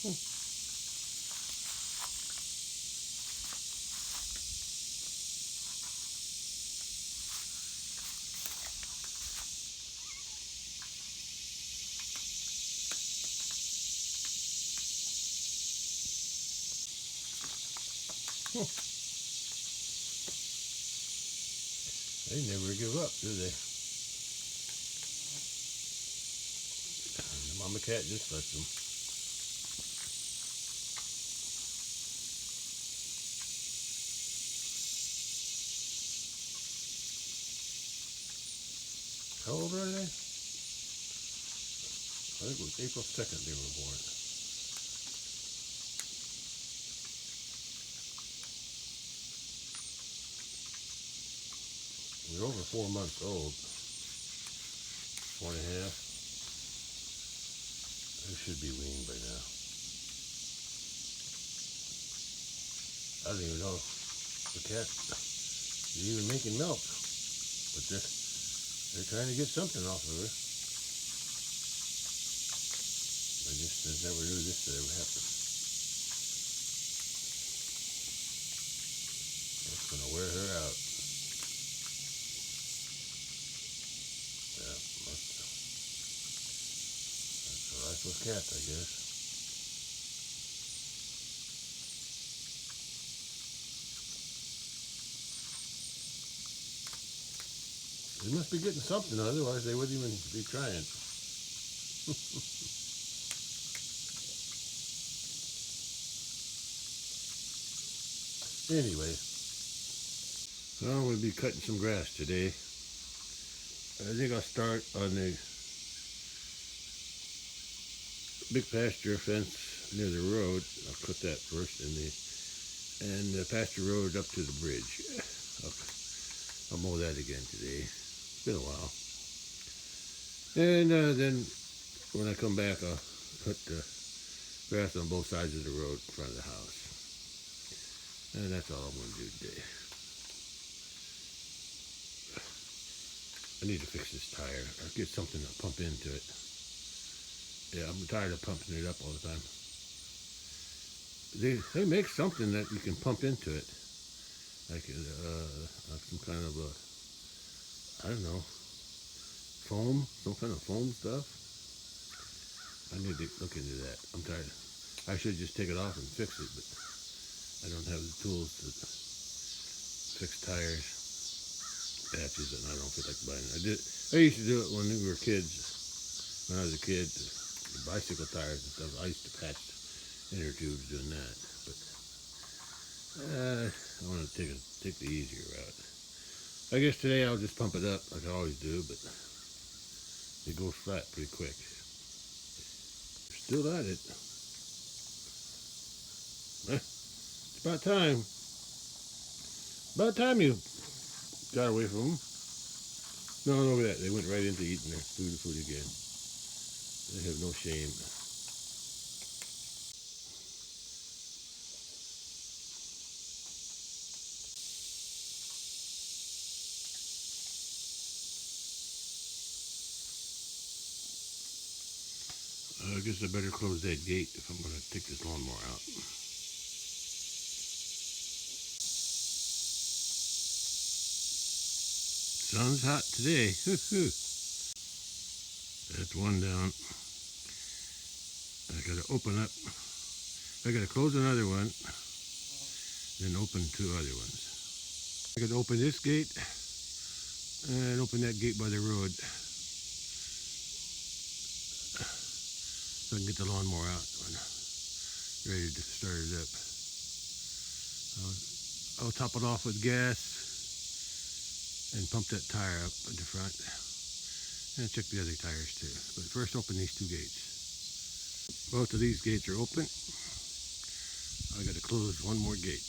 They never give up, do they? The mama cat just lets them. How old are they? I think it was April 2nd they were born. They're over 4 months old. 4.5. They should be weaned by now. I don't even know if the cat is even making milk. But they're trying to get something off of her. I just never knew this would ever happen. It's going to wear her out. Yeah, that's the life of cats, I guess. They must be getting something, otherwise they wouldn't even be trying. Anyway, so I'm going to be cutting some grass today. I think I'll start on the big pasture fence near the road. I'll cut that first, and the pasture road up to the bridge. I'll mow that again today. It's been a while. And then when I come back, I'll cut the grass on both sides of the road in front of the house. And that's all I'm going to do today. I need to fix this tire or get something to pump into it. Yeah, I'm tired of pumping it up all the time. They make something that you can pump into it. Like some kind of a, I don't know, foam, some kind of foam stuff. I need to look into that. I'm tired. I should just take it off and fix it, but I don't have the tools to fix tires, patches, and I don't feel like buying it. I used to do it when we were kids. When I was a kid, the bicycle tires and stuff. I used to patch inner tubes doing that, but I want to take the easier route. I guess today I'll just pump it up like I always do, but it goes flat pretty quick. Still at it. It's about time. About time you got away from them. No, look at that. They went right into eating their food again. They have no shame. I guess I better close that gate if I'm going to take this lawnmower out. Sun's hot today. That's one down. I got to open up. I got to close another one, then open 2 other ones. I got to open this gate and open that gate by the road so I can get the lawnmower out when ready to start it up. I'll top it off with gas and pump that tire up at the front and check the other tires too. But first open these 2 gates. Both of these gates are open. I got to close one more gate.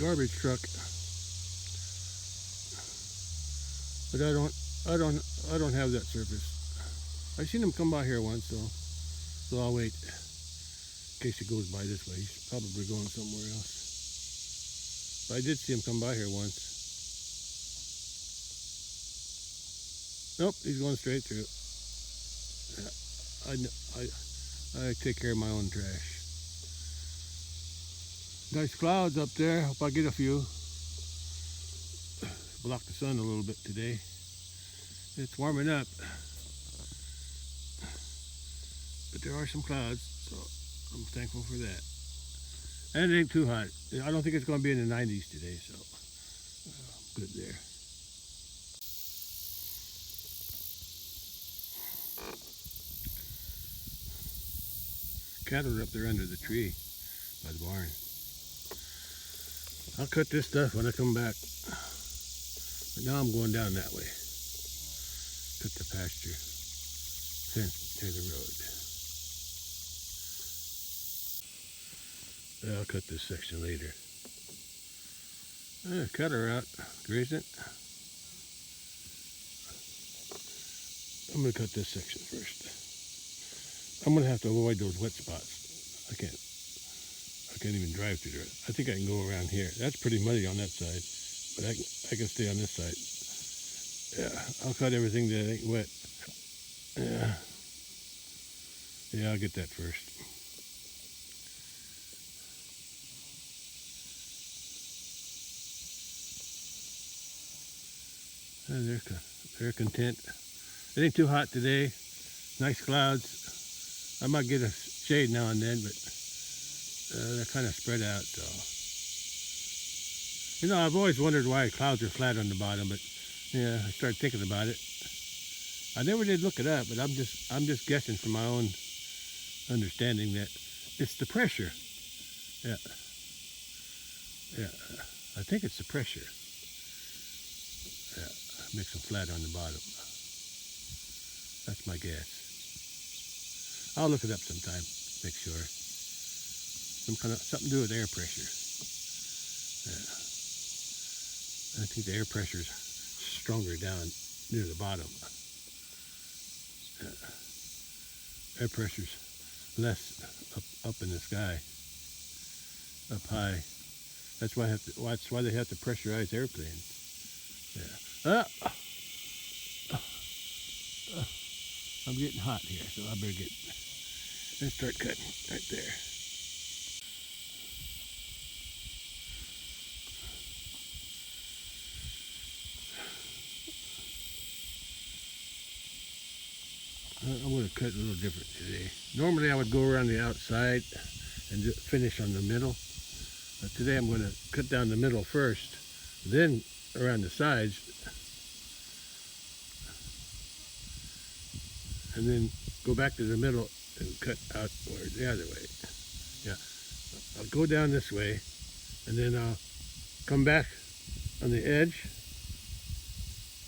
Garbage truck. But I don't have that surface. I seen him come by here once, so I'll wait in case he goes by this way. He's probably going somewhere else. But I did see him come by here once. Nope, he's going straight through. I take care of my own trash. Nice clouds up there. Hope I get a few. Block the sun a little bit today. It's warming up. But there are some clouds, so I'm thankful for that. And it ain't too hot. I don't think it's going to be in the 90s today, so good there. Cattle are up there under the tree by the barn. I'll cut this stuff when I come back. But now I'm going down that way. Cut the pasture fence near the road. I'll cut this section later. Cattle are out grazing. I'm going to cut this section first. I'm going to have to avoid those wet spots. I can't even drive through there. I think I can go around here. That's pretty muddy on that side, but I can stay on this side. Yeah, I'll cut everything that ain't wet. Yeah, I'll get that first. They're content. It ain't too hot today. Nice clouds. I might get a shade now and then, but they're kind of spread out. So, you know, I've always wondered why clouds are flat on the bottom, but yeah, I started thinking about it. I never did look it up, but I'm just guessing from my own understanding that it's the pressure. Yeah, I think it's the pressure. Yeah, makes them flat on the bottom. That's my guess. I'll look it up sometime, make sure. Something to do with air pressure. Yeah. I think the air pressure is stronger down near the bottom. Yeah. Air pressure's less up in the sky, up high. That's why they have to pressurize airplanes. Yeah. I'm getting hot here, so I better let's start cutting right there. I'm going to cut a little different today. Normally I would go around the outside and just finish on the middle. But today I'm going to cut down the middle first, then around the sides, and then go back to the middle and cut out the other way. Yeah, I'll go down this way, and then I'll come back on the edge,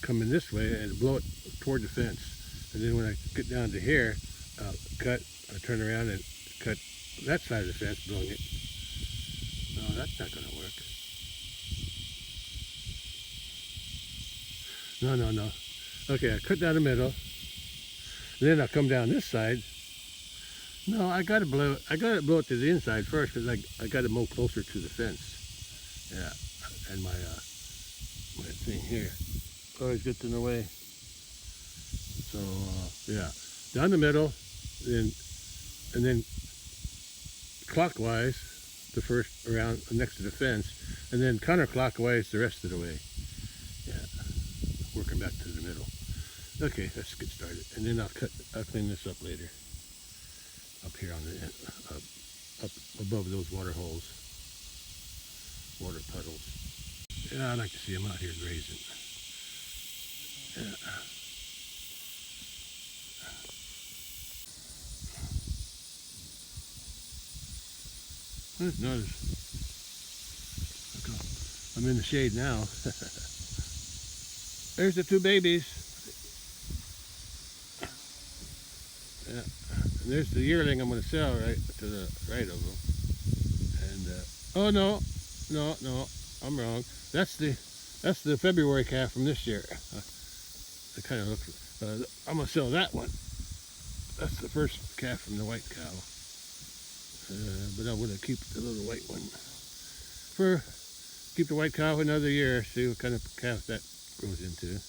come in this way, and blow it toward the fence. And then when I get down to here, I'll turn around and cut that side of the fence, blowing it. No, that's not going to work. No. Okay, I cut down the middle. Then I'll come down this side. No, I gotta blow it to the inside first, because I gotta mow closer to the fence. Yeah, and my thing here always gets in the way. So yeah, down the middle, and then clockwise the first around next to the fence, and then counterclockwise the rest of the way. Yeah, working back to the middle. Okay, let's get started, and then I'll clean this up later. Up here on the up above those water holes, water puddles. Yeah, I like to see them out here grazing. Yeah. Notice, I'm in the shade now. There's the two babies. Yeah, and there's the yearling I'm going to sell right to the right of them. And oh no, no, I'm wrong. That's the February calf from this year. It kind of looks. I'm gonna sell that one. That's the first calf from the white cow. But I'm gonna keep the little white one. Keep the white cow another year. See what kind of calf that grows into.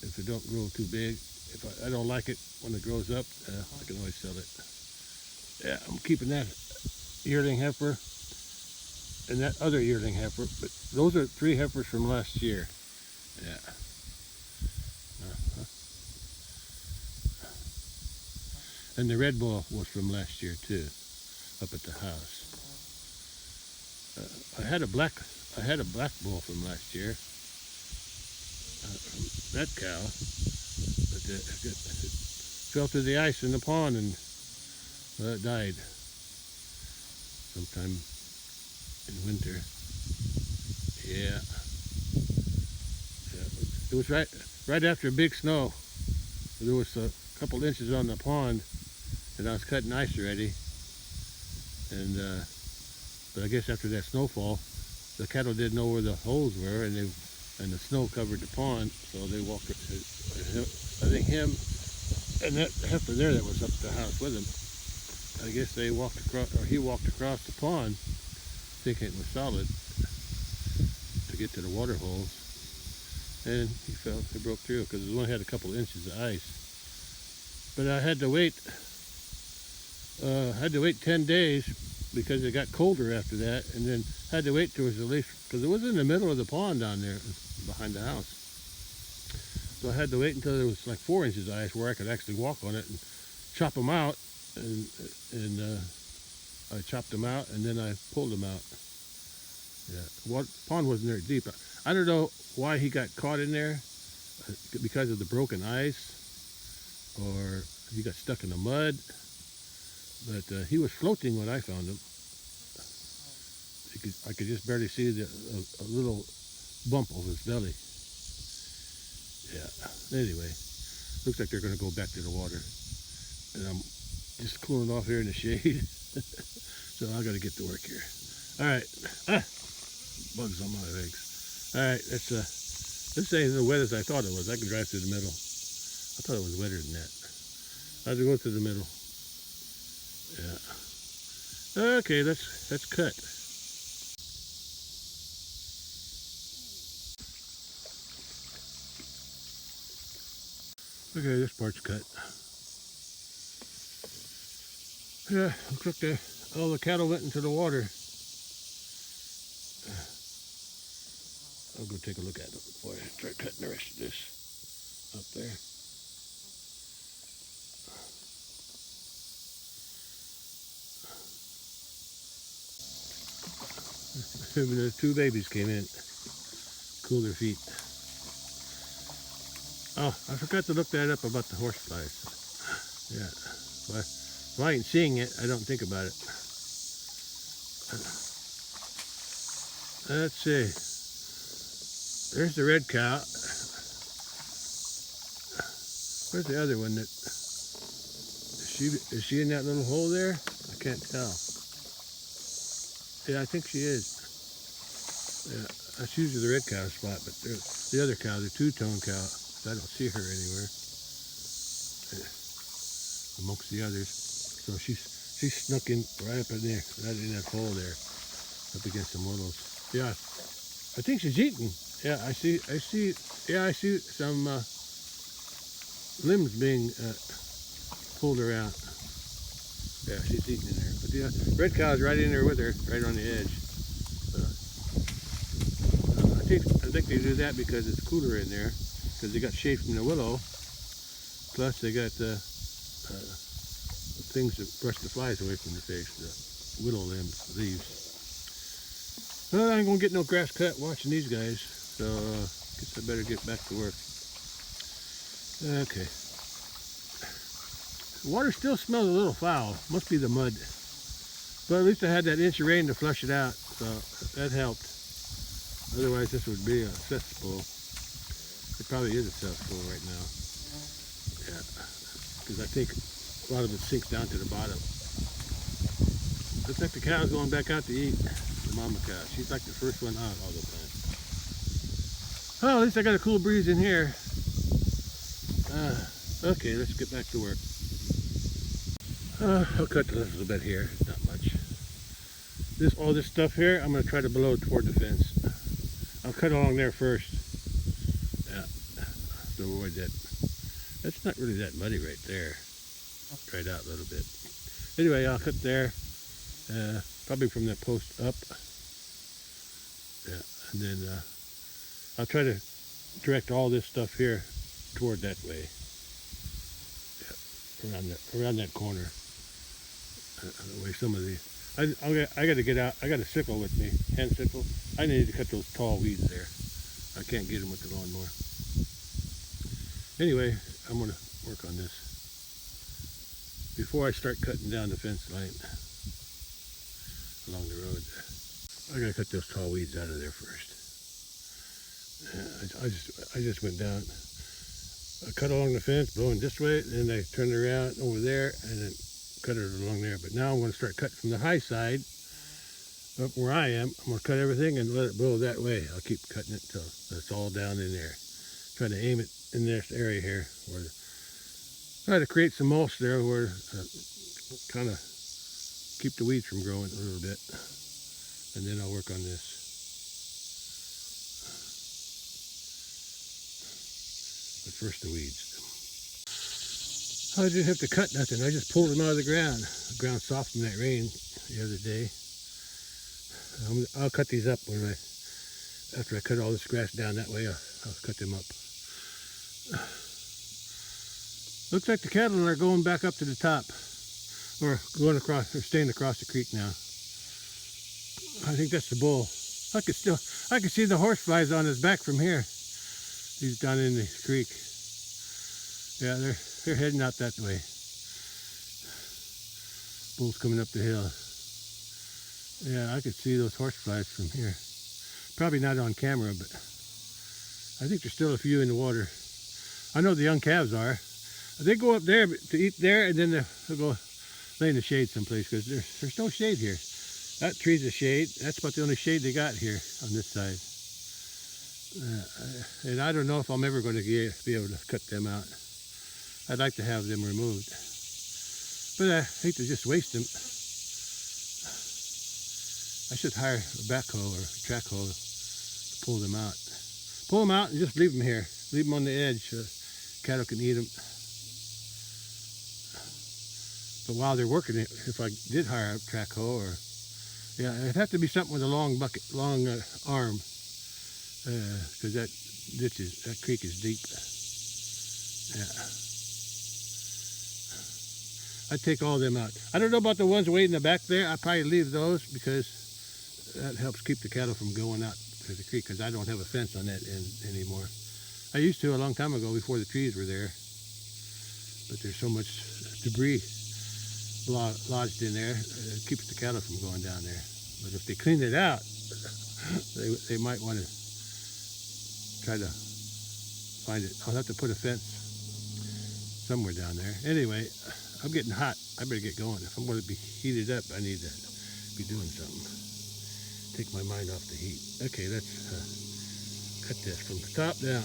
If it don't grow too big, if I don't like it when it grows up, I can always sell it. Yeah, I'm keeping that yearling heifer and that other yearling heifer, but those are 3 heifers from last year. Yeah. And the red bull was from last year too, up at the house. I had a black bull from last year. That cow, but it fell through the ice in the pond and it died sometime in winter. Yeah. It was right after a big snow. There was a couple inches on the pond, and I was cutting ice already. And but I guess after that snowfall, the cattle didn't know where the holes were, and the snow covered the pond, so they walked. I think him and that heifer there that was up at the house with him, I guess they walked across, or he walked across the pond, thinking it was solid, to get to the water holes, and he broke through because it only had a couple inches of ice. But I had to wait 10 days because it got colder after that, and then had to wait till it was at least, because it was in the middle of the pond down there behind the house. So I had to wait until there was like 4 inches of ice where I could actually walk on it and chop them out, and I chopped them out and then I pulled them out. Yeah, pond wasn't very deep. I don't know why he got caught in there, because of the broken ice, or he got stuck in the mud. But he was floating when I found him. I could just barely see a little bump over his belly. Yeah. Anyway, looks like they're going to go back to the water, and I'm just cooling off here in the shade. So I got to get to work here. All right. Bugs on my legs. All right. This ain't as wet as I thought it was. I can drive through the middle. I thought it was wetter than that. I have to go through the middle. Yeah. Okay, let's cut. Okay, this part's cut. Yeah, looks like all the cattle went into the water. I'll go take a look at them before I start cutting the rest of this up there. The 2 babies came in, cool their feet. Oh, I forgot to look that up about the horseflies. Yeah, well, if I ain't seeing it, I don't think about it. Let's see. There's the red cow. Where's the other one? Is she in that little hole there? I can't tell. Yeah, I think she is. Yeah, that's usually the red cow spot, but the other cow, the 2-tone cow, I don't see her anywhere amongst the others. So she snuck in right up in there, right in that hole there, up against some willows. Yeah, I think she's eating. Yeah, I see. Yeah, I see some limbs being pulled around. Yeah, she's eating in there. But yeah, red cow's right in there with her, right on the edge. I think they do that because it's cooler in there, because they got shade from the willow. Plus they got things that brush the flies away from the face, the willow limbs, leaves. Well, I ain't gonna get no grass cut watching these guys, so guess I better get back to work. Okay. The water still smells a little foul. Must be the mud. But at least I had that inch of rain to flush it out, so that helped. Otherwise, this would be a cesspool. It probably is a cesspool right now. Yeah, because I think a lot of it sinks down to the bottom. Looks like the cow's going back out to eat. the mama cow. She's like the first one out all the time. Oh, at least I got a cool breeze in here. Okay, let's get back to work. I'll cut a little bit here, not much. All this stuff here, I'm going to try to blow toward the fence. I'll cut along there first. Yeah, to avoid that. That's not really that muddy right there. Dried out a little bit. Anyway, I'll cut there, probably from that post up. Yeah, and then I'll try to direct all this stuff here toward that way. Yeah, around that corner. The way some of the, I got to get out. I got a sickle with me, hand sickle. I need to cut those tall weeds there. I can't get them with the lawnmower. Anyway, I'm going to work on this before I start cutting down the fence line along the road. I got to cut those tall weeds out of there first. I just went down. I cut along the fence, blowing this way, and I turned around over there, and then cut it along there. But now I'm going to start cutting from the high side up where I am. I'm going to cut everything and let it blow that way. I'll keep cutting it until it's all down in there. Trying to aim it in this area here, where try to create some mulch there, where kind of keep the weeds from growing a little bit, and then I'll work on this. But first the weeds. I didn't have to cut nothing. I just pulled them out of the ground. The ground soft from that rain the other day. I'll cut these up after I cut all this grass down that way. I'll cut them up. Looks like the cattle are going back up to the top, or going across, or staying across the creek now. I think that's the bull. I could see the horseflies on his back from here. He's down in the creek. Yeah, they're heading out that way. Bull's coming up the hill. Yeah, I could see those horseflies from here. Probably not on camera, but I think there's still a few in the water. I know the young calves are. They go up there to eat there, and then they'll go lay in the shade someplace, because there's no shade here. That tree's a shade. That's about the only shade they got here on this side. And I don't know if I'm ever going to be able to cut them out. I'd like to have them removed, but I hate to just waste them. I should hire a backhoe or a track hoe to pull them out. Pull them out and just leave them here. Leave them on the edge so cattle can eat them. But while they're working it, if I did hire a track hoe, or yeah, it'd have to be something with a long arm, because that creek is deep. Yeah. I'd take all of them out. I don't know about the ones way in the back there. I'd probably leave those, because that helps keep the cattle from going out to the creek, because I don't have a fence on that end anymore. I used to a long time ago, before the trees were there, but there's so much debris lodged in there, it keeps the cattle from going down there. But if they clean it out, they might want to try to find it. I'll have to put a fence somewhere down there. Anyway, I'm getting hot. I better get going. If I'm going to be heated up, I need to be doing something. Take my mind off the heat. Okay, let's cut this from the top down.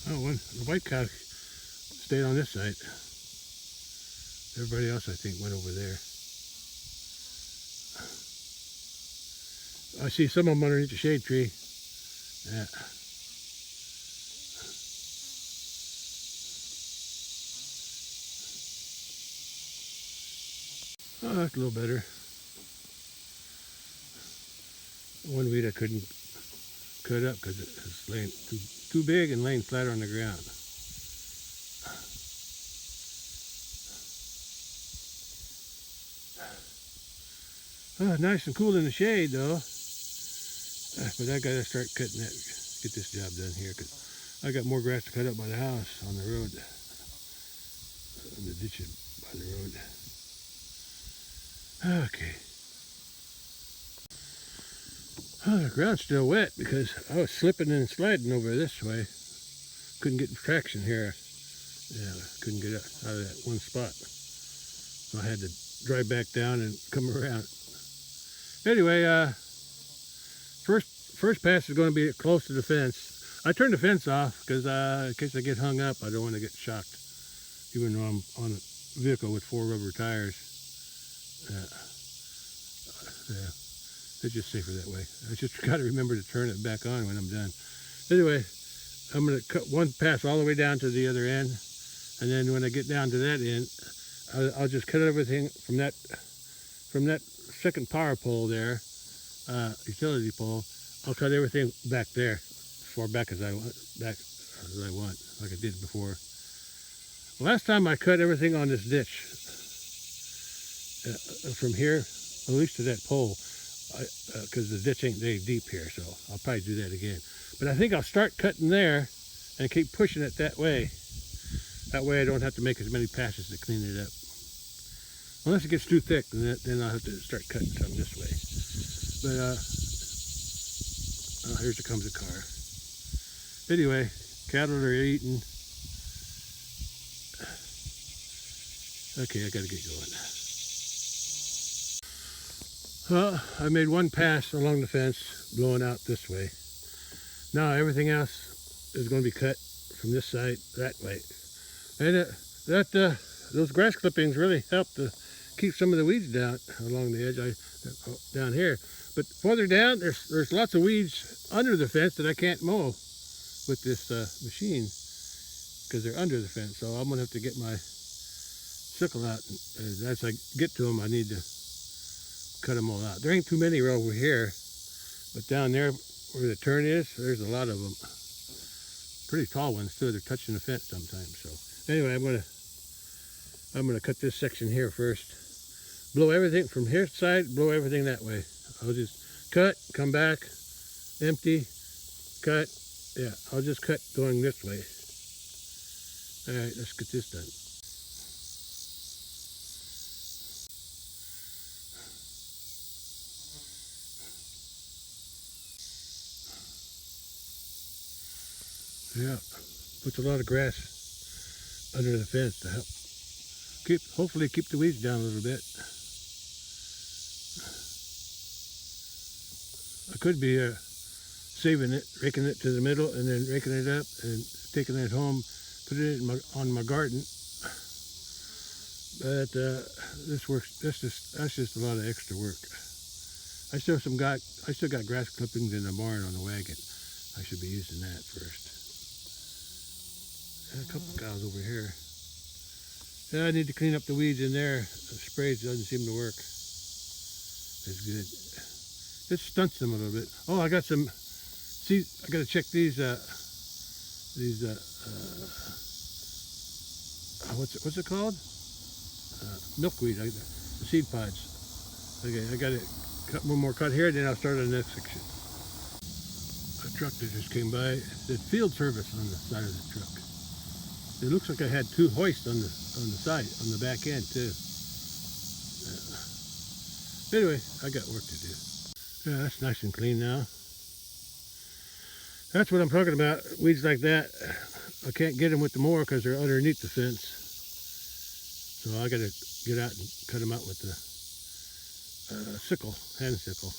Oh, the white cow stayed on this side. Everybody else, I think, went over there. I see some of them underneath the shade tree. Yeah. Oh, that's a little better. One weed I couldn't cut up because it was laying too big and laying flat on the ground. Oh, nice and cool in the shade though. But I gotta start cutting that, get this job done here, because I got more grass to cut up by the house on the road, on the ditches by the road. Okay. Oh, the ground's still wet because I was slipping and sliding over this way. Couldn't get traction here. Yeah, couldn't get out of that one spot. So I had to drive back down and come around. Anyway, first pass is going to be close to the fence. I turned the fence off because in case I get hung up, I don't want to get shocked, even though I'm on a vehicle with 4 rubber tires. Yeah, it's just safer that way. I just got to remember to turn it back on when I'm done. Anyway, I'm going to cut one pass all the way down to the other end, and then when I get down to that end, I'll just cut everything from that second power pole there, utility pole. I'll cut everything back there, as far back as I want, like I did before. Last time I cut everything on this ditch, from here, at least to that pole, because the ditch ain't very deep here, so I'll probably do that again. But I think I'll start cutting there and keep pushing it that way. That way I don't have to make as many passes to clean it up. Unless it gets too thick, then I'll have to start cutting some this way. But, here comes a car. Anyway, cattle are eating. Okay, I gotta get going. Well, I made one pass along the fence, blowing out this way. Now everything else is going to be cut from this side that way. And those grass clippings really help to keep some of the weeds down along the edge, down here. But further down, there's lots of weeds under the fence that I can't mow with this machine because they're under the fence. So I'm going to have to get my sickle out. And as I get to them, I need to cut them all out. There ain't too many over here, but down there where the turn is, there's a lot of them. Pretty tall ones too. They're touching the fence sometimes. So anyway, I'm gonna cut this section here first. Blow everything from here side, blow everything that way. I'll just cut, come back, empty, cut. Yeah, I'll just cut going this way. All right, let's get this done. Yeah, puts a lot of grass under the fence to help hopefully keep the weeds down a little bit. I could be saving it, raking it to the middle, and then raking it up and taking it home, putting it on my garden. But this works. That's just a lot of extra work. I still got grass clippings in the barn on the wagon. I should be using that first. And a couple of cows over here. Yeah, I need to clean up the weeds in there. The spray doesn't seem to work as good. It stunts them a little bit. Oh, I got some. See, I got to check these. What's it called? Milkweed. The seed pods. Okay, I got to cut one more cut here, then I'll start on the next section. A truck that just came by. It said field service on the side of the truck. It looks like I had 2 hoists on the side, on the back end too. Anyway, I got work to do. Yeah, that's nice and clean now. That's what I'm talking about. Weeds like that, I can't get them with the mower because they're underneath the fence. So I got to get out and cut them out with the sickle, hand sickle.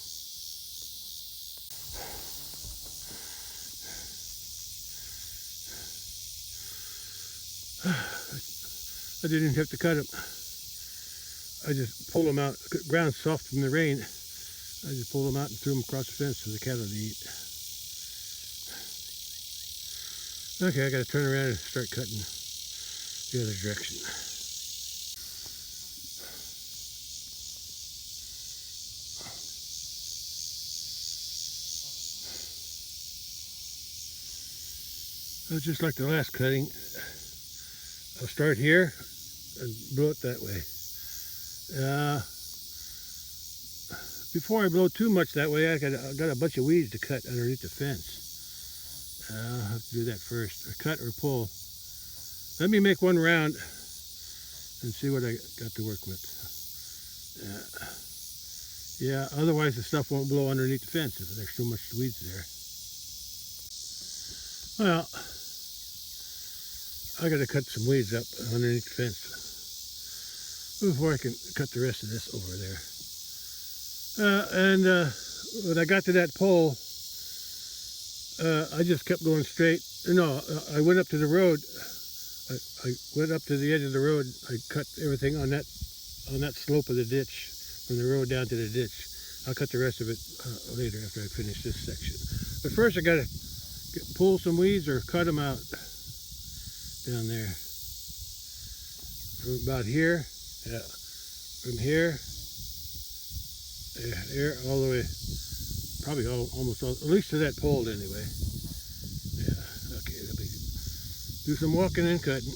I didn't have to cut them. I just pulled them out. The ground's soft from the rain. I just pulled them out and threw them across the fence for the cattle to eat. Okay, I got to turn around and start cutting the other direction. Just like the last cutting, I'll start here and blow it that way. Before I blow too much that way, I got a bunch of weeds to cut underneath the fence. I'll have to do that first, or cut or pull. Let me make one round and see what I got to work with. Yeah, otherwise the stuff won't blow underneath the fence if there's too much weeds there. Well, I got to cut some weeds up underneath the fence. before I can cut the rest of this over there. And when I got to that pole, I just kept going straight. No, I went up to the road. I went up to the edge of the road. I cut everything on that slope of the ditch, from the road down to the ditch. I'll cut the rest of it later after I finish this section. But first I gotta pull some weeds or cut them out down there. From about here, yeah, from here, there, all the way, probably almost all, at least to that pole anyway. Yeah, okay, let me do some walking and cutting.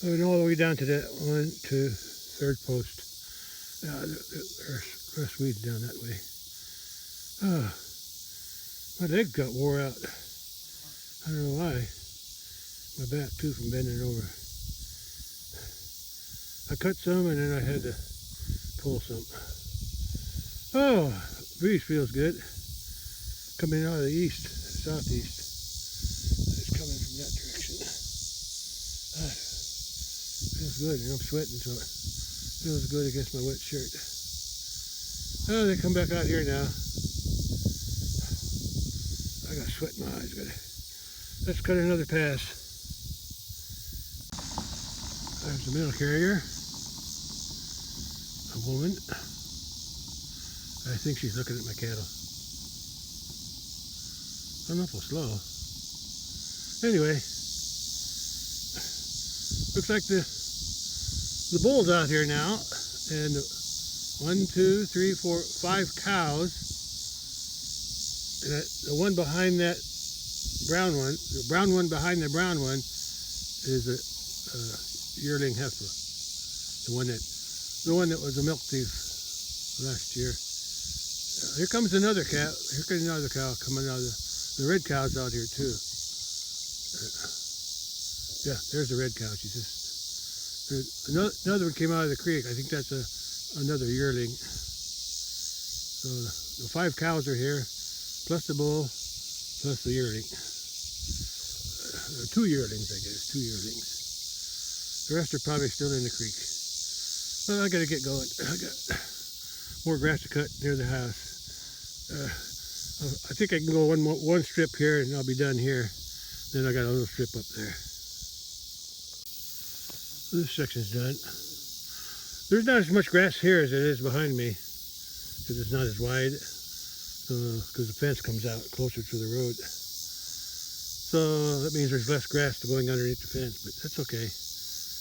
And all the way down to that 1, 2, 3rd post. There's weeds down that way. My leg got wore out. I don't know why. My back too from bending over. I cut some and then I had to pull some. Oh, breeze feels good. Coming out of the east, southeast. It's coming from that direction. Feels good, and I'm sweating, so it feels good against my wet shirt. Oh, they come back out here now. I got sweat in my eyes. Let's cut another pass. There's the mail carrier. A woman. I think she's looking at my cattle. I'm awful slow. Anyway, looks like the bull's out here now, and 1, 2, 3, 4, 5 cows. And the one behind that brown one, the brown one behind the brown one, is a yearling heifer. The one that was a milk thief last year. Here comes another cow. Here comes another cow coming out of the red cow's out here too. Yeah, there's the red cow. She just. Another one came out of the creek. I think that's another yearling. So the 5 cows are here, plus the bull, plus the yearling. 2 yearlings, I guess. 2 yearlings. The rest are probably still in the creek. Well, I gotta get going. I got more grass to cut near the house. I think I can go one strip here and I'll be done here. Then I got a little strip up there. This section's done. There's not as much grass here as it is behind me because it's not as wide, because the fence comes out closer to the road. So that means there's less grass going underneath the fence, but that's okay.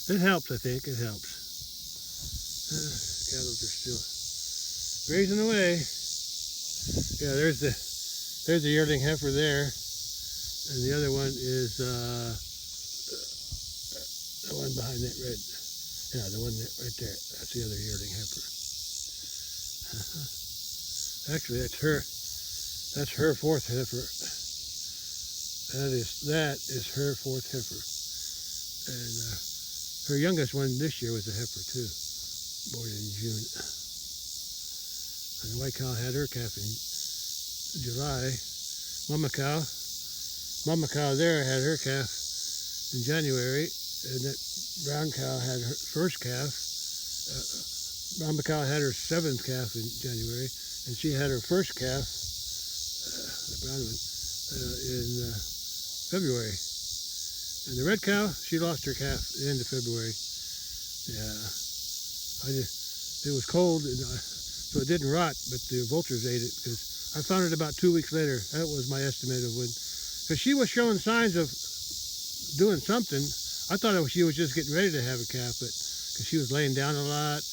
It helps, I think. It helps. Cattle are still grazing away. Yeah, there's the yearling heifer there, and the other one is the one behind that red. Yeah, the one right there. That's the other yearling heifer. Actually, that's her 4th heifer. That is her 4th heifer. And her youngest one this year was a heifer too, born in June. And the white cow had her calf in July. Mama cow there had her calf in January. And that brown cow had her first calf. Mama cow had her 7th calf in January, and she had her first calf, the brown one, in February. And the red cow, she lost her calf at the end of February. Yeah, it was cold, and so it didn't rot, but the vultures ate it because I found it about 2 weeks later. That was my estimate of when, because she was showing signs of doing something. I thought she was just getting ready to have a calf, but because she was laying down a lot,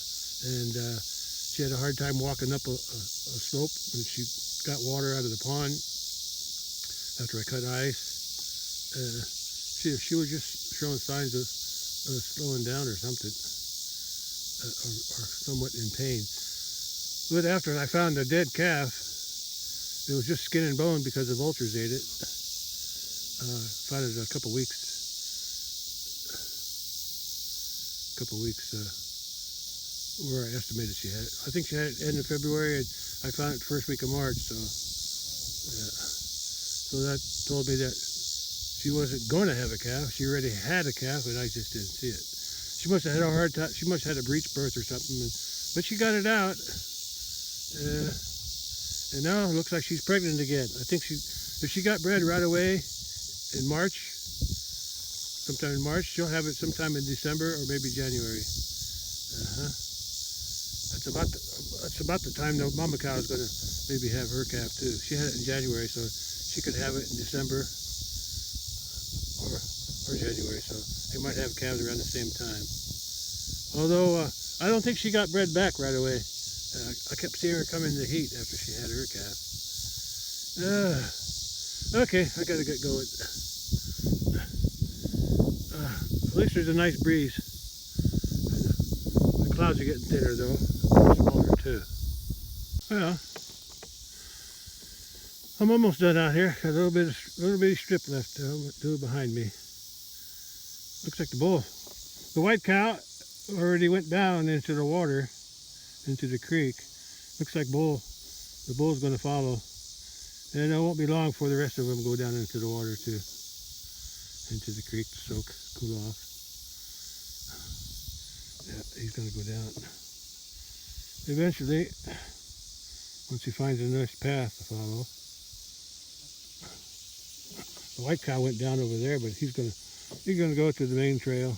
and she had a hard time walking up a slope when she got water out of the pond after I cut ice. She was just showing signs of slowing down or something, or somewhat in pain. But after I found a dead calf, it was just skin and bone because the vultures ate it. Found it a couple weeks where I estimated she had it. I think she had it end of February, and I found it first week of March, so yeah. So that told me that she wasn't going to have a calf. She already had a calf, and I just didn't see it. She must have had a hard time. She must have had a breech birth or something, but she got it out. And now it looks like she's pregnant again. I think if she got bred right away in March, sometime in March, she'll have it sometime in December or maybe January. That's about the time the mama cow is going to maybe have her calf too. She had it in January, so she could have it in December or January. So they might have calves around the same time. Although I don't think she got bred back right away. I kept seeing her come in the heat after she had her calf. Okay, I gotta get going. At least there's a nice breeze. The clouds are getting thinner though, smaller too. Well, I'm almost done out here. Got a little bitty strip left to do behind me. Looks like the white cow already went down into the water, into the creek. Looks like the bull's going to follow, and it won't be long before the rest of them go down into the water too, into the creek to soak, cool off. Yeah, he's going to go down. Eventually, once he finds a nice path to follow. The white cow went down over there, but he's going to go to the main trail.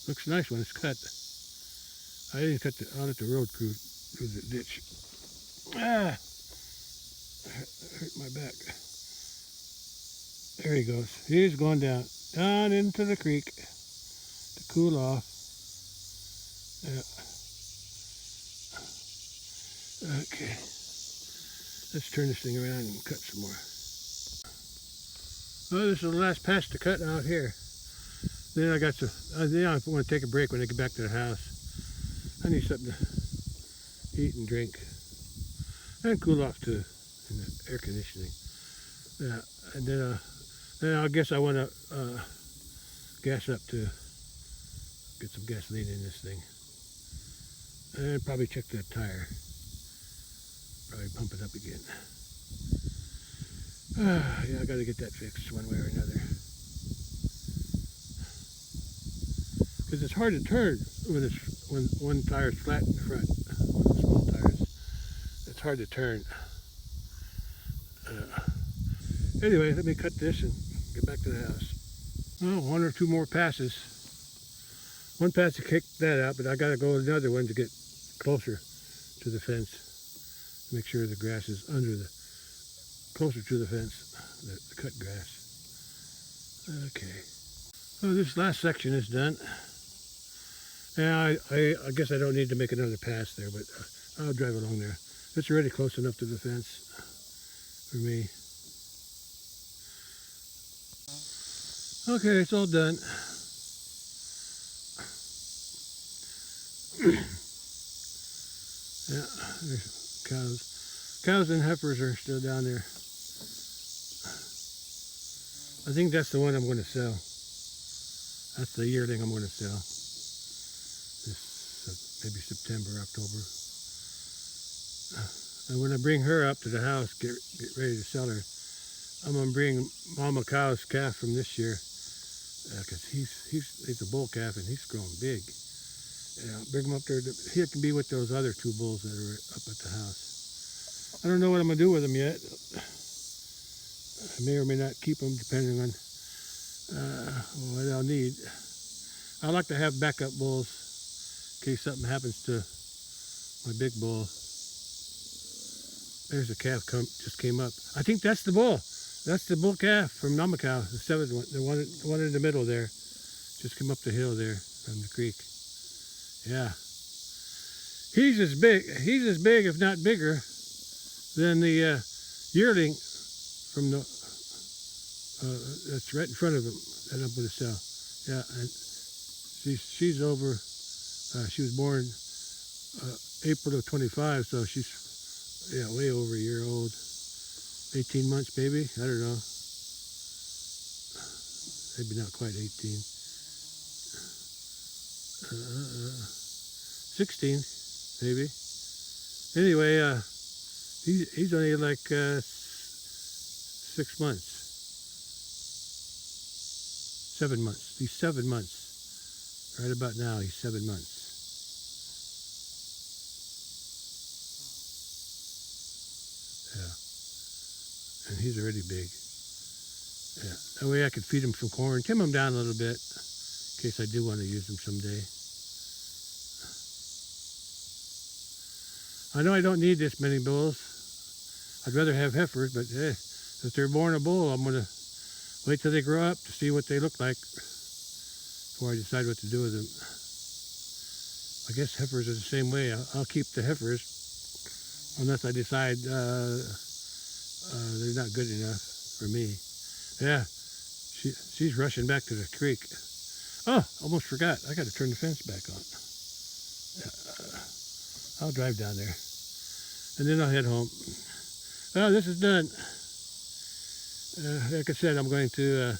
Looks nice when it's cut. I didn't cut I'll let the road crew through the ditch. Hurt my back. There he goes. He's going down into the creek to cool off. Yeah. Okay. Let's turn this thing around and cut some more. Well, this is the last patch to cut out here. Then I got to, I want to take a break when I get back to the house. I need something to eat and drink. And cool off too, in the air conditioning. Yeah, and then I guess I want to gas up to get some gasoline in this thing. And probably check that tire. Probably pump it up again. Yeah, I got to get that fixed one way or another. Because it's hard to turn when one tire's flat in the front, one of the small tires. It's hard to turn. Anyway, let me cut this and get back to the house. Oh, one or two more passes. One pass to kick that out, but I got to go another one to get closer to the fence. Make sure the grass is closer to the fence, the cut grass. Okay. Well, this last section is done. Yeah, I guess I don't need to make another pass there, but I'll drive along there. It's already close enough to the fence for me. Okay, it's all done. Yeah, there's cows. Cows and heifers are still down there. I think that's the one I'm going to sell. That's the yearling I'm going to sell. This maybe September, October. And when I bring her up to the house, get ready to sell her, I'm going to bring Mama Cow's calf from this year, because he's a bull calf and he's grown big. Yeah, bring him up there. He can be with those other two bulls that are up at the house. I don't know what I'm going to do with them yet. I may or may not keep them depending on what I'll need. I like to have backup bulls in case something happens to my big bull. There's a calf just came up. I think that's the bull. That's the bull calf from Namakau, the seventh one, the one in the middle there. Just came up the hill there from the creek. Yeah. He's as big, if not bigger, than the yearling from the that's right in front of him that I'm going to sell. Yeah, and she's over. She was born April of 25, so she's way over a year old. 18 months maybe. I don't know. Maybe not quite 18. 16, maybe. Anyway, he's only like 6 months. 7 months. He's 7 months. Right about now, he's 7 months. Yeah. And he's already big. Yeah. That way I could feed him some corn, trim him down a little bit, in case I do want to use him someday. I know I don't need this many bulls. I'd rather have heifers, but hey, if they're born a bull, I'm going to wait till they grow up to see what they look like before I decide what to do with them. I guess heifers are the same way. I'll keep the heifers unless I decide they're not good enough for me. Yeah, she's rushing back to the creek. Oh, almost forgot. I got to turn the fence back on. I'll drive down there, and then I'll head home. Well, this is done. Like I said, I'm going to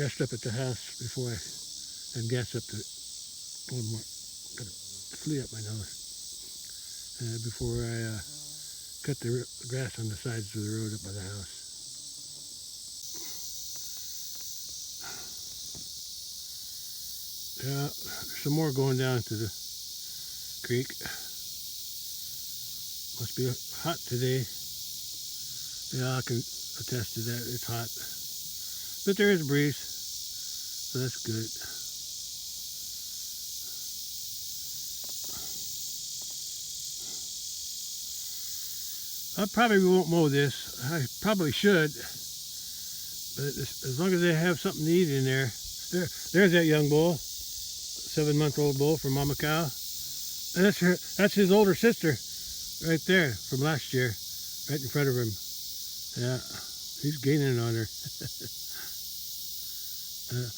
rest up at the house before and gas up the one more. Got a flea up my nose before I cut the grass on the sides of the road up by the house. Yeah, there's some more going down to the creek. Must be hot today. Yeah, I can attest to that. It's hot. But there is a breeze, so that's good. I probably won't mow this. I probably should. But as long as they have something to eat in there. There's that young bull. 7-month-old bull from Mama Cow. And that's his older sister right there from last year, right in front of him. Yeah, he's gaining on her.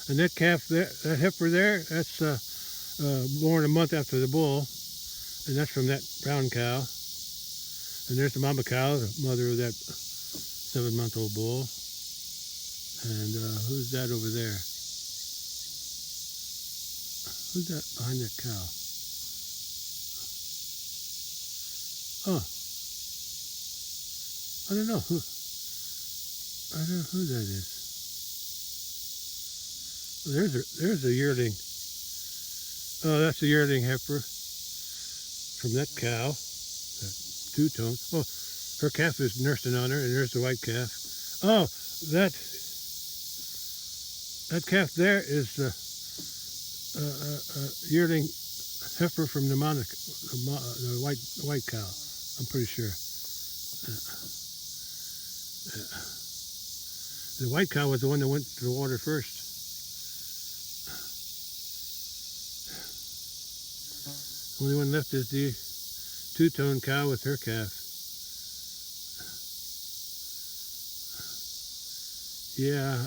And that calf there, that heifer there, that's born a month after the bull, and that's from that brown cow. And there's the Mama Cow, the mother of that 7-month-old bull. And who's that over there? Who's that behind that cow? Oh, I don't know who that is. There's a yearling. Oh, that's a yearling heifer from that cow, that two-tone. Oh, her calf is nursing on her, and there's the white calf. Oh, that calf there is the yearling heifer from the white cow. I'm pretty sure. The white cow was the one that went to the water first. Only one left is the two-tone cow with her calf. Yeah,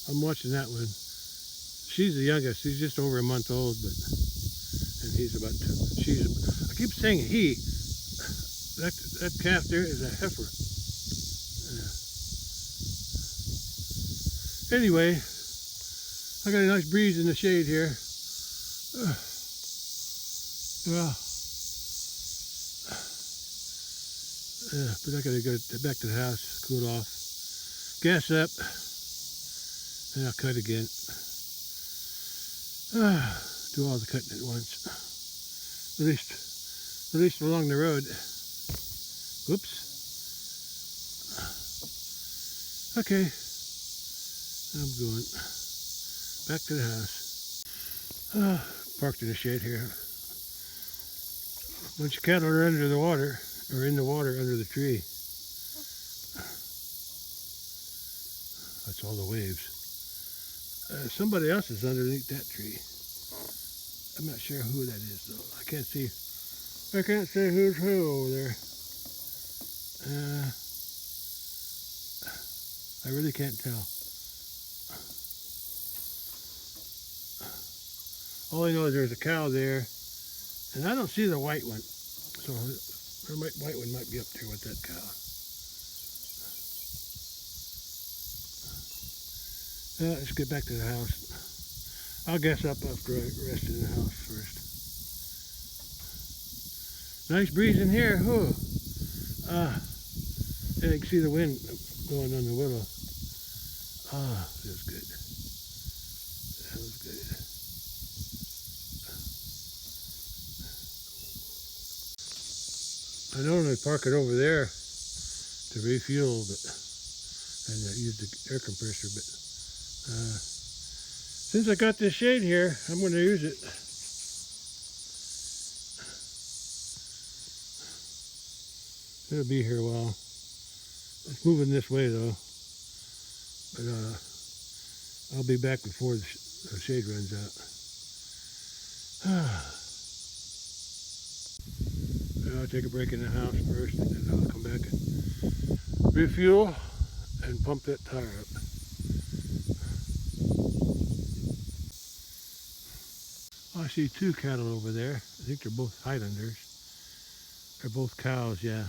I'm watching that one. She's the youngest. She's just over a month old, and he's about two. I keep saying he. That calf there is a heifer. Yeah. Anyway, I got a nice breeze in the shade here. But I gotta go back to the house, cool off, gas up, and I'll cut again. Do all the cutting at once. At least along the road. Whoops. Okay. I'm going back to the house. Parked in the shade here. A bunch of cattle are under the water, or in the water under the tree. That's all the waves. Somebody else is underneath that tree. I'm not sure who that is though. I can't see who's who over there. I really can't tell. All I know is there's a cow there, and I don't see the white one. So the white one might be up there with that cow. Let's get back to the house. I'll gas up after I rest in the house first. Nice breeze in here. Whew. Yeah, you can see the wind blowing on the willow. Feels good. That was good. I normally park it over there to refuel, but and use the air compressor. But since I got this shade here, I'm going to use it. It'll be here a while. It's moving this way though, but I'll be back before the shade runs out. I'll take a break in the house first, and then I'll come back and refuel and pump that tire up. I see two cattle over there. I think they're both Highlanders. They're both cows, yeah.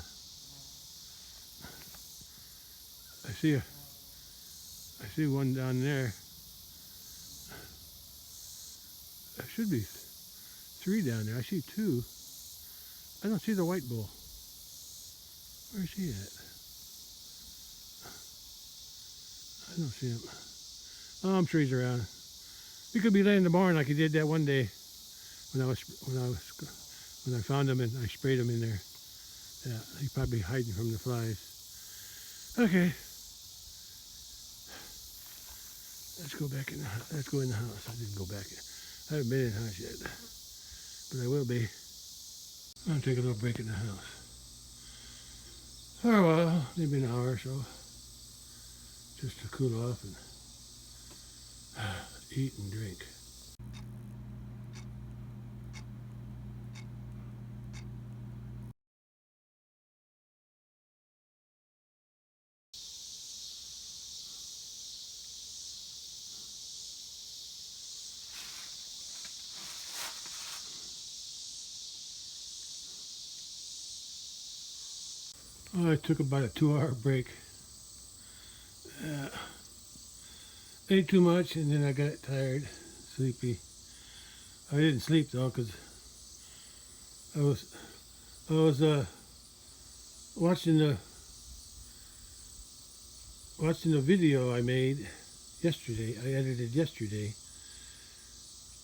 I see one down there. There should be three down there. I see two. I don't see the white bull. Where's he at? I don't see him. Oh, I'm sure he's around. He could be laying in the barn like he did that one day when I found him and I sprayed him in there. Yeah, he's probably hiding from the flies. Okay. Let's go back in the house. Let's go in the house. I didn't go back. I haven't been in the house yet, but I will be. I'll take a little break in the house. For a while, maybe an hour or so, just to cool off and eat and drink. Oh, I took about a 2-hour break. Ate too much and then I got tired, sleepy. I didn't sleep though because I was watching the video I made yesterday. I edited yesterday.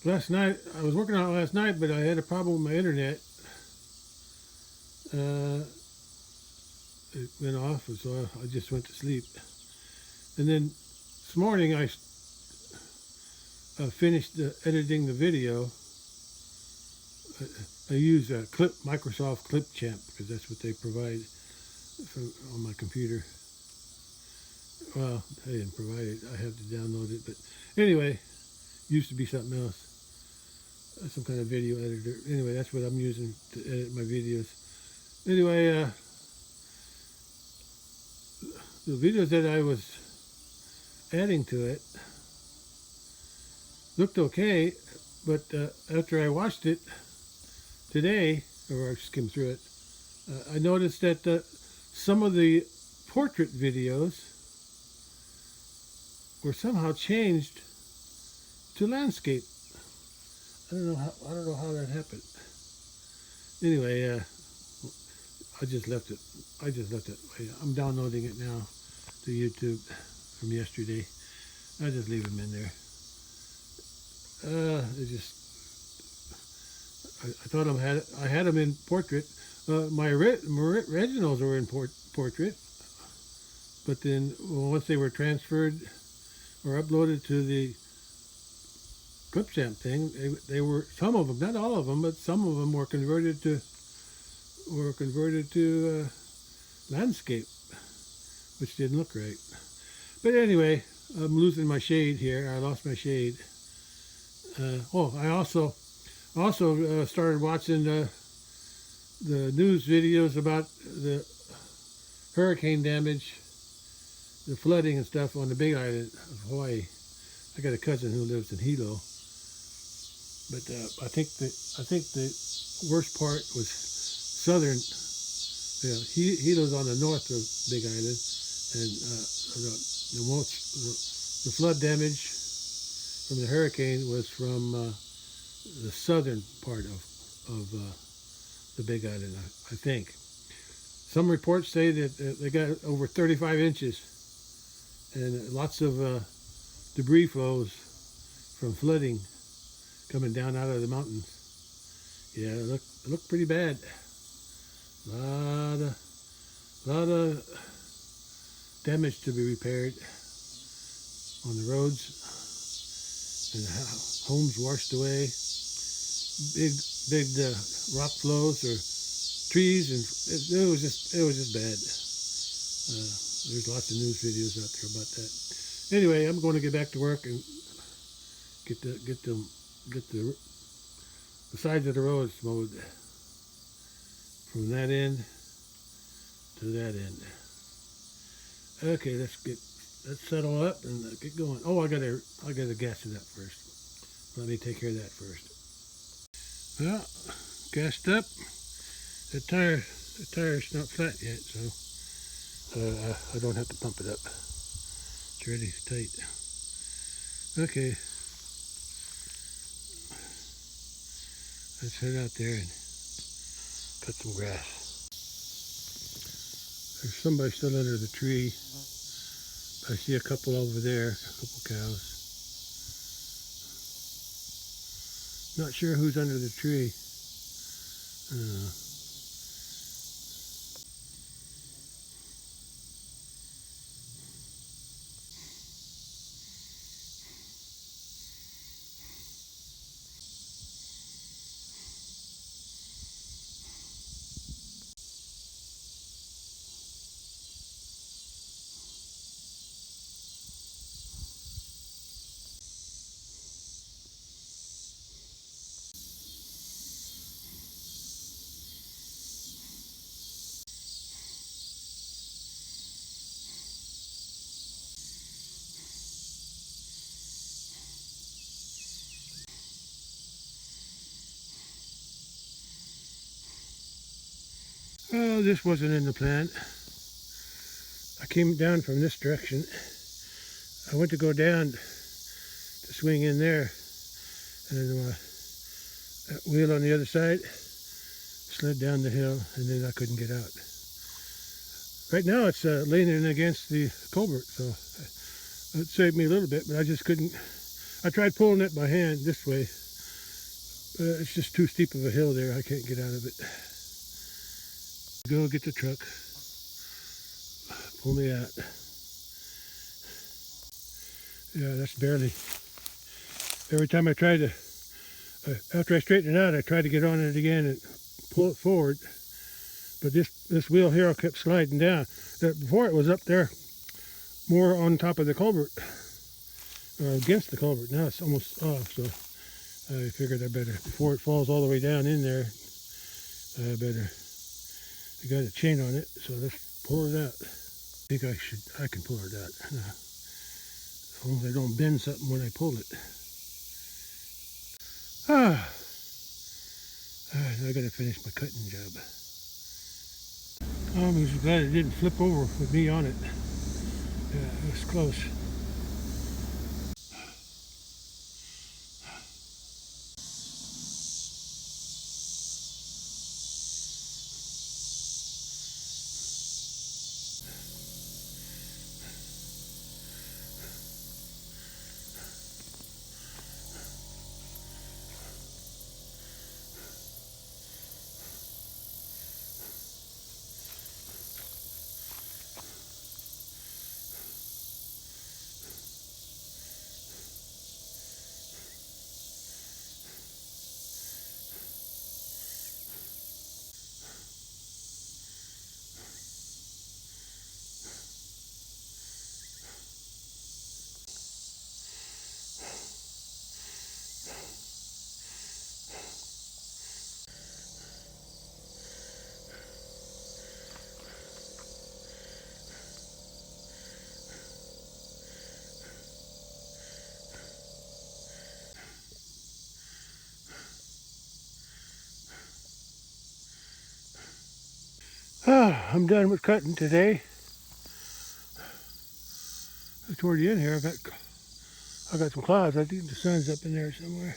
Last night I was working on it last night, but I had a problem with my internet. It went off, and so I just went to sleep. And then this morning I finished editing the video. I use Microsoft Clipchamp because that's what they provide on my computer. Well, they didn't provide it. I have to download it. But anyway, used to be something else. Some kind of video editor. Anyway, that's what I'm using to edit my videos. Anyway, the videos that I was adding to it looked okay, but after I watched it today, or I skimmed through it, I noticed that some of the portrait videos were somehow changed to landscape. I don't know how that happened. Anyway, I just left it. I'm downloading it now to YouTube from yesterday. I just leave them in there. I thought I had them in portrait. My originals were in portrait, but then once they were transferred or uploaded to the Clipchamp thing, they were, some of them, not all of them, but some of them were converted to landscape, which didn't look right. But anyway, I'm losing my shade here. I lost my shade. I also started watching the news videos about the hurricane damage, the flooding and stuff on the Big Island of Hawaii. I got a cousin who lives in Hilo, but I think the worst part was southern. Yeah, Hilo's on the north of Big Island, and the flood damage from the hurricane was from the southern part of the Big Island, I think. Some reports say that they got over 35 inches and lots of debris flows from flooding coming down out of the mountains. Yeah, it looked pretty bad. Lot of damage to be repaired on the roads, and the homes washed away. Big rock flows or trees, and it was just bad. There's lots of news videos out there about that. Anyway, I'm going to get back to work and get the sides of the roads mowed from that end to that end. Okay, let's settle up and get going. Oh, I gotta gas it up first. Let me take care of that first. Well, gassed up. The tire's not flat yet, so I don't have to pump it up. It's really tight. Okay, let's head out there and cut some grass. There's somebody still under the tree. I see a couple over there, a couple cows. Not sure who's under the tree. Oh, this wasn't in the plan. I came down from this direction. I went to go down to swing in there, and that wheel on the other side slid down the hill, and then I couldn't get out. Right now it's leaning against the culvert, so it saved me a little bit, but I just couldn't. I tried pulling it by hand this way, but it's just too steep of a hill there. I can't get out of it. Go get the truck, pull me out. Yeah, that's barely. Every time I try to, after I straighten it out, I try to get on it again and pull it forward. But this wheel here kept sliding down. Before it was up there, more on top of the culvert, or against the culvert. Now it's almost off, so I figured I better, before it falls all the way down in there, I better. I got a chain on it, so let's pull it out. I think I can pull it out. As long as I don't bend something when I pull it. I gotta finish my cutting job. I'm just glad it didn't flip over with me on it. Yeah, it was close. I'm done with cutting today. Toward the end here, I got I got some clouds. I think the sun's up in there somewhere.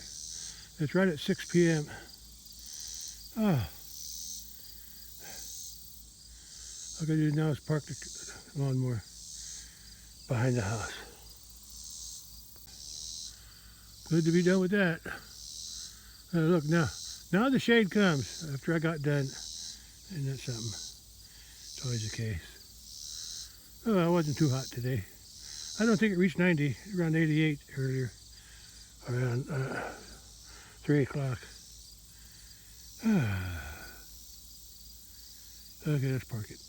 It's right at 6 p.m. Oh, all I gotta do now is park the lawnmower behind the house. Good to be done with that. Look now the shade comes after I got done. Isn't that something? It's always the case. Oh, it wasn't too hot today. I don't think it reached 90, around 88 earlier, around 3 o'clock. Okay, let's park it.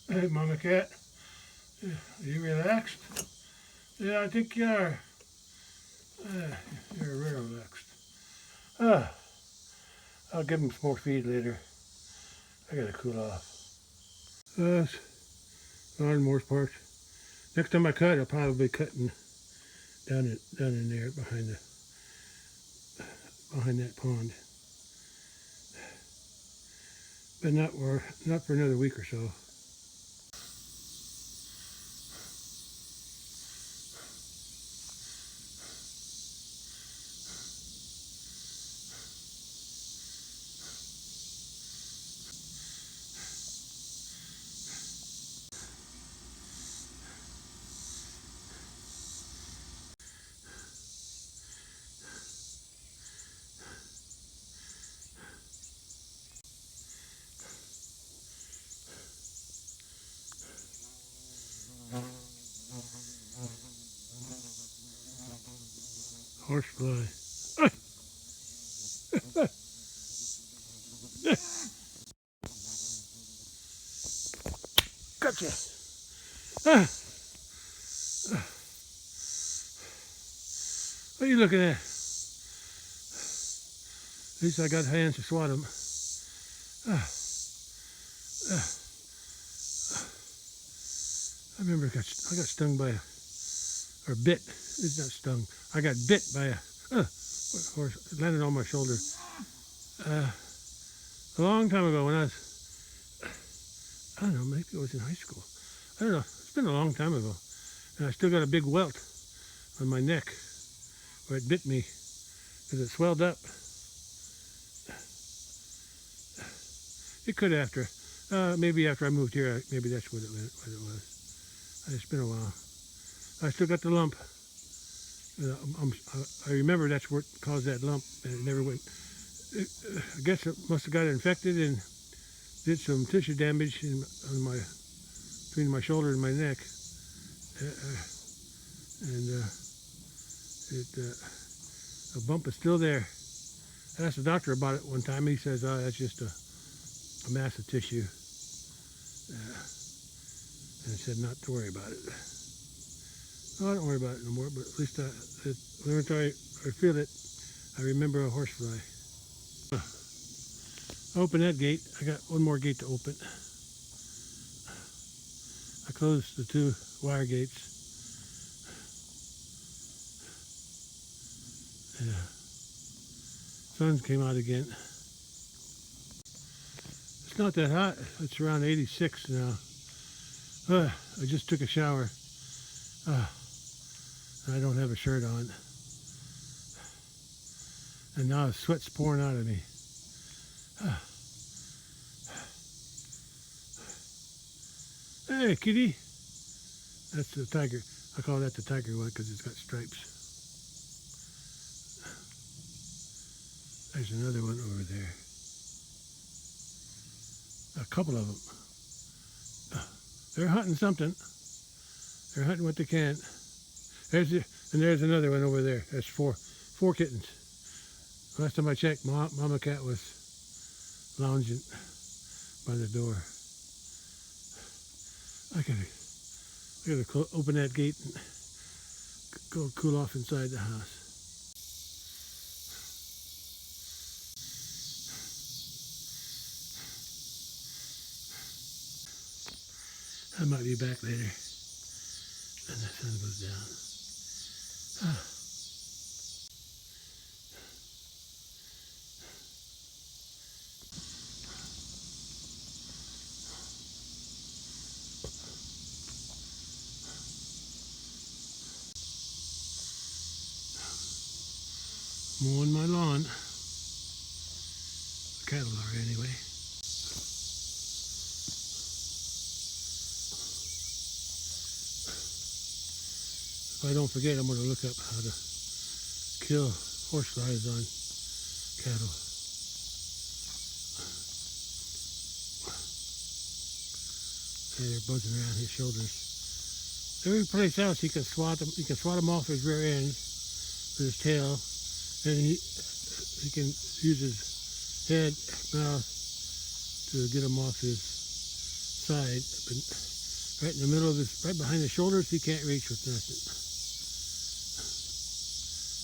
Hey, Mama Cat, are you relaxed? Yeah, I think you are. You're real relaxed. I'll give him some more feed later. I gotta cool off. Lawnmower's parked. Next time I cut, I'll probably be cutting down in there behind that pond. But not for another week or so. Horsefly. Gotcha. What are you looking at? At least I got hands to swat them. I remember I got stung by or bit. It's not stung. I got bit by a horse. It landed on my shoulder. A long time ago when I don't know, maybe it was in high school. I don't know. It's been a long time ago. And I still got a big welt on my neck where it bit me because it swelled up. It could after. Maybe after I moved here, maybe that's what it was. It's been a while. I still got the lump. I remember that's what caused that lump, and it never went. I guess it must have got infected and did some tissue damage between my shoulder and my neck. The bump is still there. I asked the doctor about it one time. He says, "Oh, that's just a mass of tissue." And he said not to worry about it. No, I don't worry about it no more, but at least every time I feel it, I remember a horsefly. Open that gate. I got one more gate to open. I closed the 2 wire gates. Yeah. Sun came out again. It's not that hot. It's around 86 now. I just took a shower. I don't have a shirt on. And now the sweat's pouring out of me. Hey, kitty. That's the tiger. I call that the tiger one because it's got stripes. There's another one over there. A couple of them. They're hunting something. They're hunting what they can. There's another one over there. There's four kittens. Last time I checked, Mama Cat was lounging by the door. I gotta open that gate and go cool off inside the house. I might be back later when the sun goes down. Mowing my lawn. Cattle are anyway. If I don't forget, I'm going to look up how to kill horseflies on cattle. Yeah, they're buzzing around his shoulders. Every place else he can swat them. He can swat them off his rear end with his tail, and he can use his head, mouth to get them off his side. But right in the middle of his, right behind the shoulders, he can't reach with nothing.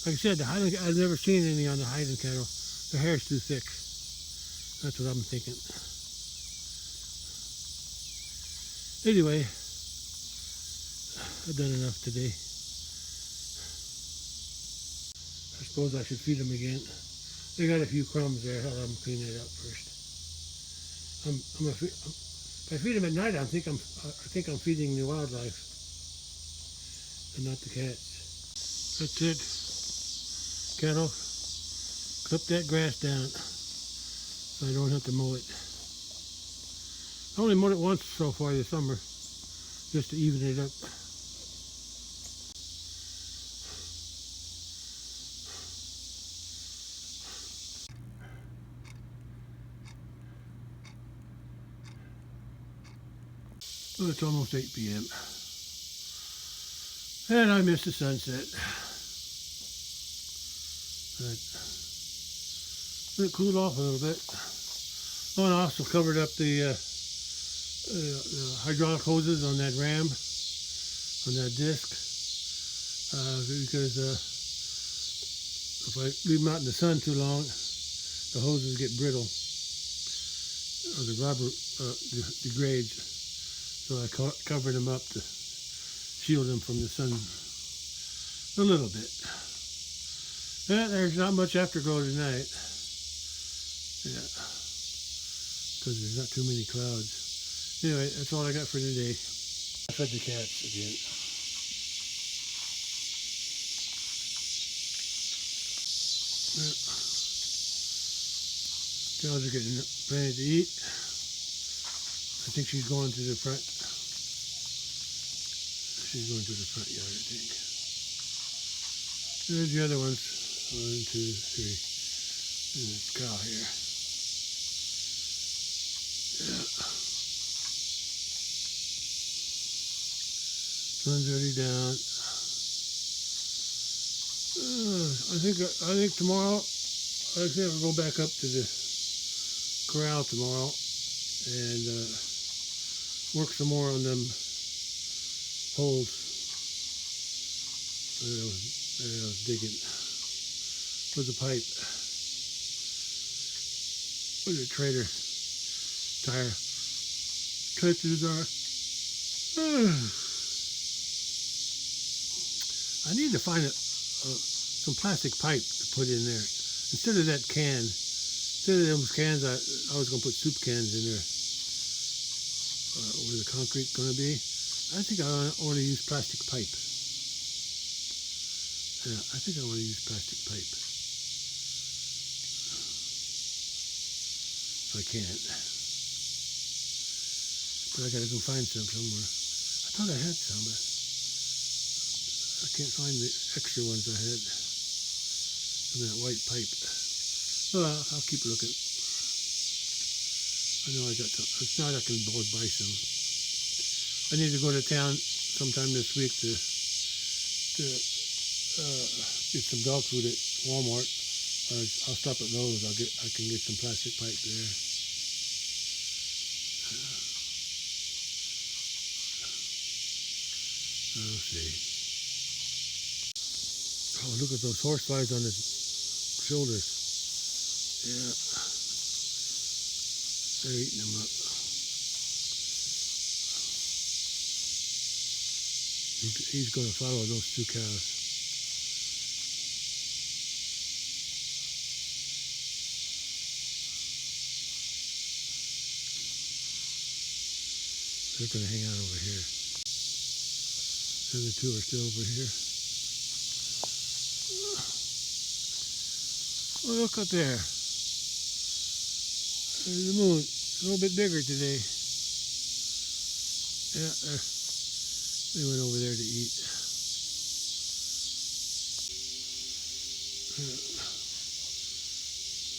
Like I said, I've never seen any on the Highland cattle. Their hair's too thick. That's what I'm thinking. Anyway, I've done enough today. I suppose I should feed them again. They got a few crumbs there. I'll have them clean it up first. If I feed them at night, I think I'm feeding the wildlife and not the cats. That's it. Cattle, clip that grass down so I don't have to mow it. I only mowed it once so far this summer, just to even it up. Well, it's almost 8 p.m. and I missed the sunset. But it cooled off a little bit. Oh, and I also covered up the hydraulic hoses on that ram, on that disc, because if I leave them out in the sun too long, the hoses get brittle, or the rubber degrades. So I covered them up to shield them from the sun a little bit. Yeah, there's not much afterglow tonight. Yeah, because there's not too many clouds. Anyway, that's all I got for today. I fed the cats again. Yeah. Cows are getting plenty to eat. I think she's going to the front. She's going to the front yard, I think. There's the other ones. 1, 2, 3. There's this cow here. Yeah. Sun's already down. I think tomorrow, I think I'll go back up to the corral tomorrow and work some more on them holes that I was digging with the pipe. Where the trailer tire touches are. I need to find some plastic pipe to put in there instead of that can. Instead of those cans, I was going to put soup cans in there. Where the concrete's going to be. I think I want to use plastic pipe. Yeah, I think I want to use plastic pipe. If I can. But I got to go find some somewhere. I thought I had some, but I can't find the extra ones I had. From that white pipe. Well, I'll keep looking. I know I got some. If not, I can always buy some. I need to go to town sometime this week to get some dog food at Walmart. I'll stop at Lowe's. I can get some plastic pipe there. I'll see. Oh, look at those horseflies on his shoulders. Yeah. They're eating them up. He's going to follow those two cows. They're going to hang out over here. The other two are still over here. Oh, look up there. There's the moon. A little bit bigger today. Yeah, they went over there to eat.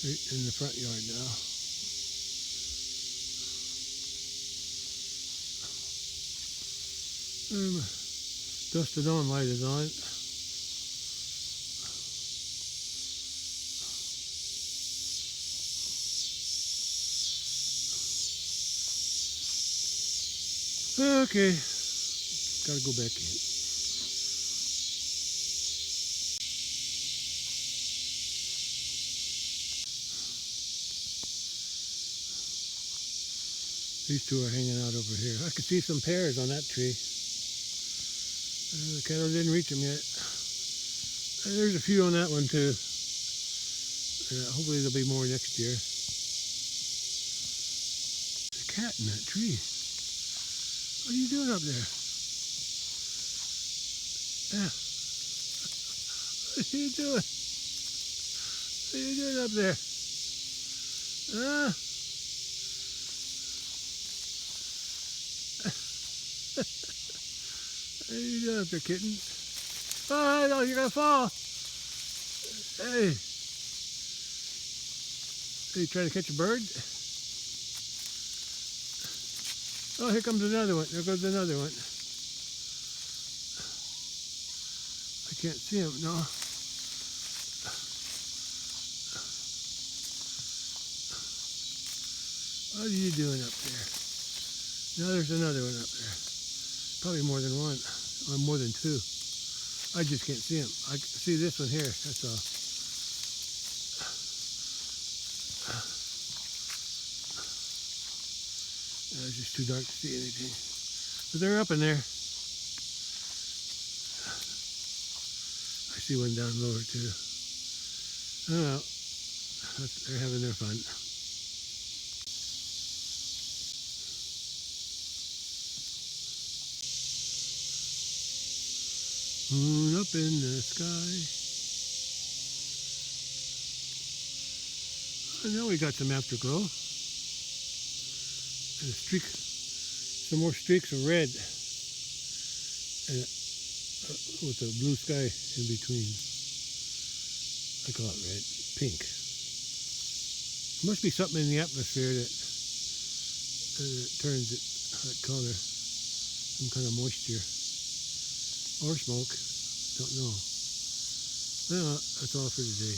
Right in the front yard now. Dusted on light is on. Okay, gotta go back in. These two are hanging out over here. I can see some pears on that tree. The cattle didn't reach them yet. There's a few on that one too. Hopefully there'll be more next year. There's a cat in that tree. What are you doing up there? Yeah. What are you doing? What are you doing up there? Huh? What are you doing up there, kitten? Oh, no, you're gonna fall. Hey. Are you trying to catch a bird? Oh, here comes another one. There goes another one. I can't see him, no. What are you doing up there? Now there's another one up there. Probably more than one, or more than two. I just can't see him. I can see this one here, that's all. It's just too dark to see anything. But they're up in there. I see one down lower too. Oh well, they're having their fun. Moon up in the sky. Oh, now we got some afterglow. And a streak, some more streaks of red, and with a blue sky in between. I call it red, pink. There must be something in the atmosphere that turns it that color. Some kind of moisture or smoke. Don't know. Well, that's all for today.